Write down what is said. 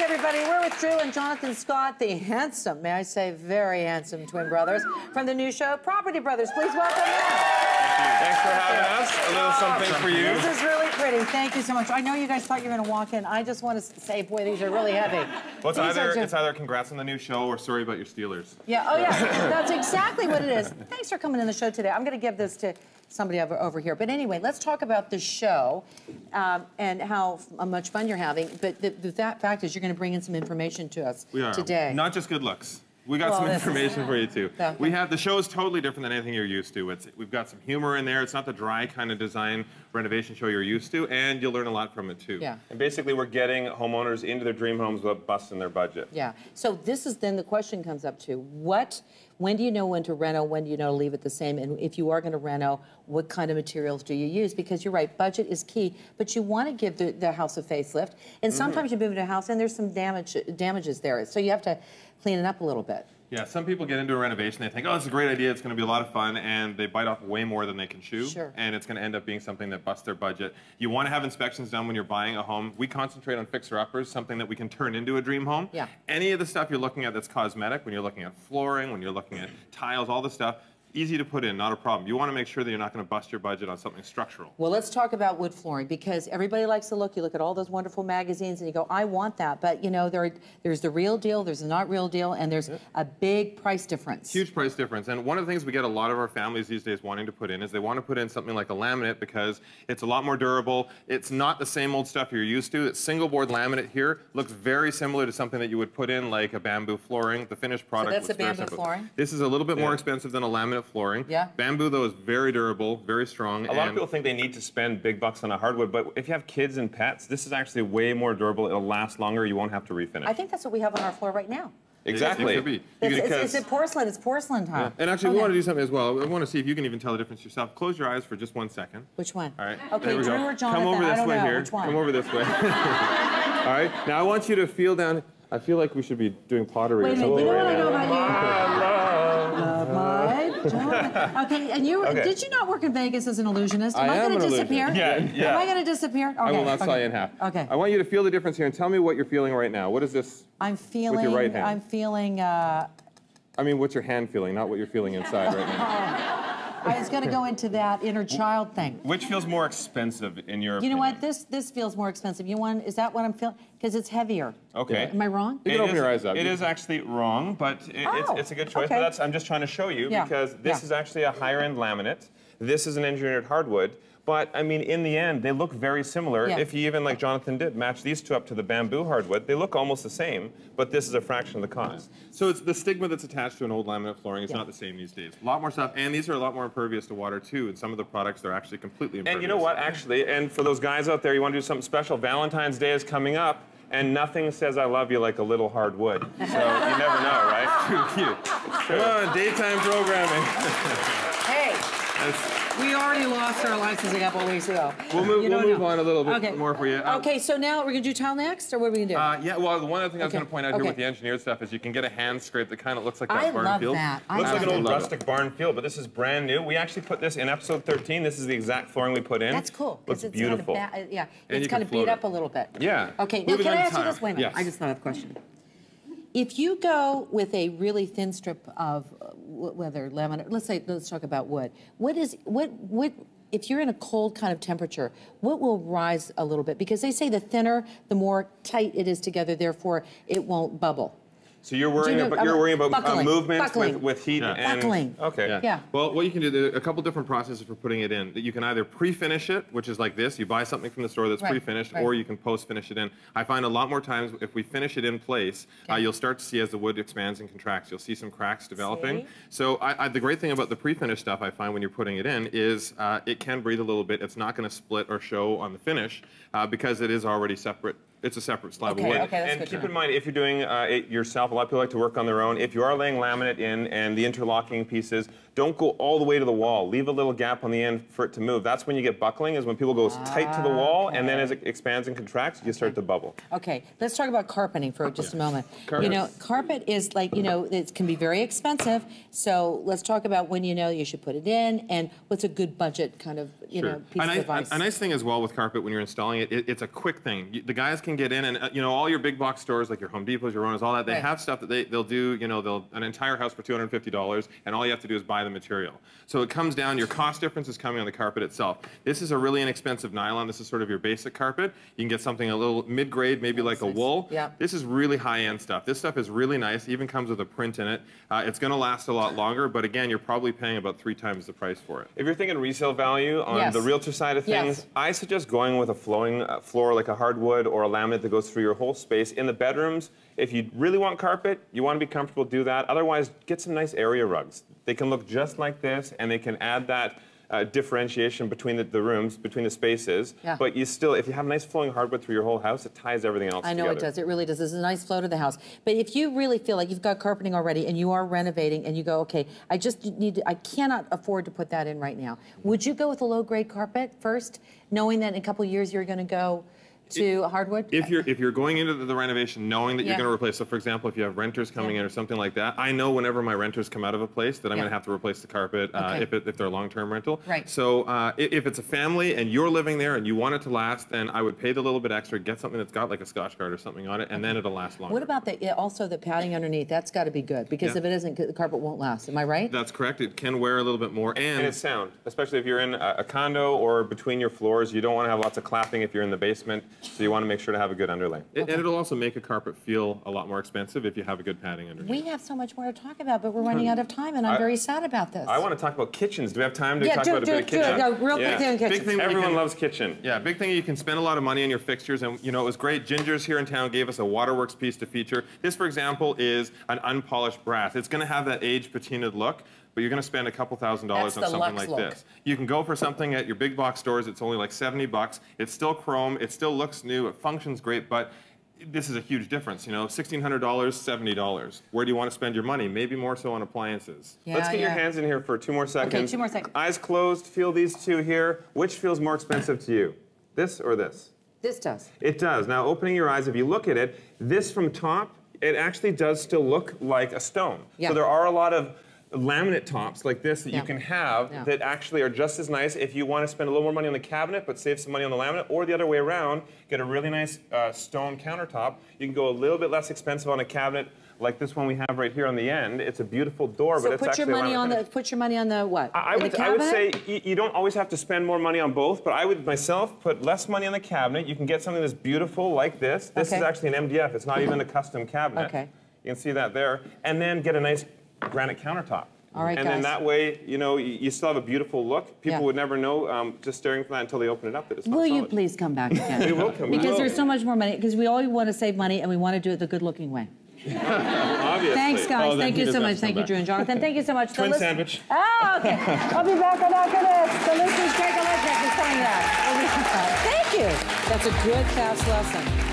everybody. We're with Drew and Jonathan Scott, the handsome, may I say, very handsome twin brothers from the new show, Property Brothers. Please welcome them. Thanks for having us. A little something for you. This is really pretty. Thank you so much. I know you guys thought you were going to walk in. I just want to say, boy, these are really heavy. Well, it's either congrats on the new show or sorry about your Steelers. Yeah, oh yeah, that's exactly what it is. Thanks for coming in the show today. I'm going to give this to somebody over here. But anyway, let's talk about the show and how much fun you're having. But the fact is you're going to bring in some information to us today. Not just good looks. We got some information for you, too. Okay. The show is totally different than anything you're used to. We've got some humor in there. It's not the dry kind of design renovation show you're used to, and you'll learn a lot from it, too. Yeah. And basically, we're getting homeowners into their dream homes without busting their budget. Yeah. So this is then the question comes up to, when do you know when to reno, when do you know to leave it the same? And if you are going to reno, what kind of materials do you use? Because you're right, budget is key, but you want to give the house a facelift. And sometimes you move into a house and there's some damages there. So you have to clean it up a little bit. Yeah, some people get into a renovation, they think, oh, it's a great idea, it's going to be a lot of fun, and they bite off way more than they can chew. Sure. And it's going to end up being something that busts their budget. You want to have inspections done when you're buying a home. We concentrate on fixer-uppers, something that we can turn into a dream home. Yeah. Any of the stuff you're looking at that's cosmetic, when you're looking at flooring, when you're looking at tiles, all the stuff, easy to put in, not a problem. You want to make sure that you're not going to bust your budget on something structural. Well, let's talk about wood flooring, because everybody likes to look. You look at all those wonderful magazines and you go, I want that. But, you know, there's the real deal, there's the not real deal, and there's a big price difference. Huge price difference. And one of the things we get a lot of our families these days wanting to put in is they want to put in something like a laminate because it's a lot more durable. It's not the same old stuff you're used to. It's single board laminate here. Looks very similar to something that you would put in like a bamboo flooring. The finished product. So that's a bamboo flooring? This is a little bit more expensive than a laminate flooring. Yeah. Bamboo, though, is very durable, very strong. A lot of people think they need to spend big bucks on a hardwood, but if you have kids and pets, this is actually way more durable. It'll last longer. You won't have to refinish. I think that's what we have on our floor right now. Exactly. It could be. Is it porcelain? It's porcelain time. Yeah. And actually, we want to do something as well. I want to see if you can even tell the difference yourself. Close your eyes for just 1 second. Which one? All right. Okay, there we Drew go. or Jonathan? Come over this way here. Which one? Come over this way. All right. Now I want you to feel down. I feel like we should be doing pottery or something. Wait a minute. You know what I know about you? Okay, and did you not work in Vegas as an illusionist? Am I going to disappear? Yeah. Am I going to disappear? Okay. I will not saw you in half. Okay. I want you to feel the difference here and tell me what you're feeling right now. What is this? I'm feeling. With your right hand? I'm feeling. I mean, what's your hand feeling, not what you're feeling inside right now. I was going to go into that inner child thing. Which feels more expensive in your opinion? You know what? This feels more expensive. Is that what I'm feeling? Because it's heavier. Okay. Am I wrong? You can open your eyes up. It is actually wrong, but it's a good choice. Okay. But I'm just trying to show you because this is actually a higher-end laminate. This is an engineered hardwood. But, I mean, in the end, they look very similar. Yeah. If you even, like Jonathan did, match these two up to the bamboo hardwood, they look almost the same, but this is a fraction of the cost. So it's the stigma that's attached to an old laminate flooring is not the same these days. A lot more stuff, and these are a lot more impervious to water, too, and some of the products, they're actually completely impervious. And you know what, actually, and for those guys out there, you want to do something special, Valentine's Day is coming up, and nothing says I love you like a little hardwood. So you never know, right? Too cute. Come on, daytime programming. Hey. We already lost our license a couple of weeks ago. We'll move on a little bit more for you. Okay, so now we're going to do tile next, or what are we going to do? Yeah, well, the one other thing I was going to point out here with the engineered stuff is you can get a hand scrape that kind of looks like that barn field. That. Looks like an old rustic barn field, but this is brand new. We actually put this in episode 13. This is the exact flooring we put in. That's cool. Looks beautiful. It's kind of beat up a little bit. Yeah. Okay, now can I ask you this? Wait a minute. Yes. I just thought of a question. If you go with a really thin strip of whether laminate, let's talk about wood. If you're in a cold kind of temperature, what will rise a little bit? Because they say the thinner, the more tight it is together, therefore it won't bubble. So you're worrying about movement with heat and buckling. Okay. Yeah. Well, what you can do, there are a couple different processes for putting it in. You can either pre-finish it, which is like this. You buy something from the store that's pre-finished, or you can post-finish it in. I find a lot more times if we finish it in place, you'll start to see as the wood expands and contracts, you'll see some cracks developing. So the great thing about the pre-finished stuff I find when you're putting it in is it can breathe a little bit. It's not going to split or show on the finish because it is already separate. It's a separate slab of wood. And keep in mind, if you're doing it yourself, a lot of people like to work on their own. If you are laying laminate in and the interlocking pieces don't go all the way to the wall. Leave a little gap on the end for it to move. That's when you get buckling, is when people go tight to the wall, and then as it expands and contracts, you start to bubble. Okay, let's talk about carpeting for just a moment. Carpet. You know, carpet is like, you know, it can be very expensive. So let's talk about when you know you should put it in, and what's a good budget kind of, you know, piece of advice. A nice thing as well with carpet when you're installing it, it's a quick thing. The guys can get in, and you know, all your big box stores like your Home Depots, your Ronas, all that, they have stuff that they'll do, you know, an entire house for $250, and all you have to do is buy the material. So it comes down, your cost difference is coming on the carpet itself. This is a really inexpensive nylon. This is sort of your basic carpet. You can get something a little mid-grade, maybe like a wool. Yeah. This is really high-end stuff. This stuff is really nice, even comes with a print in it. It's going to last a lot longer, but again, you're probably paying about 3 times the price for it. If you're thinking resale value on the realtor side of things, I suggest going with a flowing floor like a hardwood or a laminate that goes through your whole space. In the bedrooms, if you really want carpet, you want to be comfortable, do that. Otherwise, get some nice area rugs. They can look just like this, and they can add that differentiation between the rooms, between the spaces. Yeah. But you still, if you have nice flowing hardwood through your whole house, it ties everything else together. I know it does. It really does. It's a nice flow to the house. But if you really feel like you've got carpeting already and you are renovating and you go, okay, I just need to, I cannot afford to put that in right now. Would you go with a low-grade carpet first, knowing that in a couple of years you're going to go to hardwood? If you're going into the renovation knowing that you're going to replace, so for example, if you have renters coming in or something like that, I know whenever my renters come out of a place that I'm going to have to replace the carpet if they're long-term rental. Right. So if it's a family and you're living there and you want it to last, then I would pay the little bit extra, get something that's got like a Scotch guard or something on it, and then it'll last longer. What about also the padding underneath? That's got to be good, because if it isn't, the carpet won't last. Am I right? That's correct. It can wear a little bit more, and it's sound, especially if you're in a condo or between your floors. You don't want to have lots of clapping if you're in the basement, so you want to make sure to have a good underlay. And it'll also make a carpet feel a lot more expensive if you have a good padding underneath. We have so much more to talk about, but we're running out of time, and I'm very sad about this. I want to talk about kitchens. Do we have time to talk about a bit of kitchen? Yeah, do it. Go real quick on kitchen. Big thing Everyone loves kitchen. Yeah, big thing, you can spend a lot of money on your fixtures, and you know, it was great. Ginger's here in town gave us a waterworks piece to feature. This, for example, is an unpolished brass. It's going to have that aged patinaed look, but you're going to spend a couple $1,000s on something like this. You can go for something at your big box stores. It's only like $70. It's still chrome. It still looks new. It functions great, but this is a huge difference. You know, $1,600, $70. Where do you want to spend your money? Maybe more so on appliances. Yeah, Let's get your hands in here for 2 more seconds. Okay, 2 more seconds. Eyes closed. Feel these two here. Which feels more expensive to you? This or this? This does. It does. Now, opening your eyes, if you look at it, this from top, it actually does still look like a stone. Yeah. So there are a lot of laminate tops like this that you can have that actually are just as nice if you want to spend a little more money on the cabinet but save some money on the laminate, or the other way around, get a really nice stone countertop. You can go a little bit less expensive on a cabinet like this one we have right here on the end. It's a beautiful door, but it's actually put your money on the what? I would say you don't always have to spend more money on both, but I would myself put less money on the cabinet. You can get something that's beautiful like this. This is actually an MDF. It's not even a custom cabinet. Okay. You can see that there. And then get a nice granite countertop. All right, and then that way, you know, you still have a beautiful look. People would never know just staring from that until they open it up that it's not Will you solid. please come back again? We will come. Because there's so much more money. Because we all want to save money, and we want to do it the good-looking way. Obviously. Thanks, guys. Thank you so much. Thank you, Drew and Jonathan. Thank you so much. Twin sandwich. Oh, okay. I'll be back after this. The listeners' Greg Electric is coming back. Thank you. That's a good, fast lesson.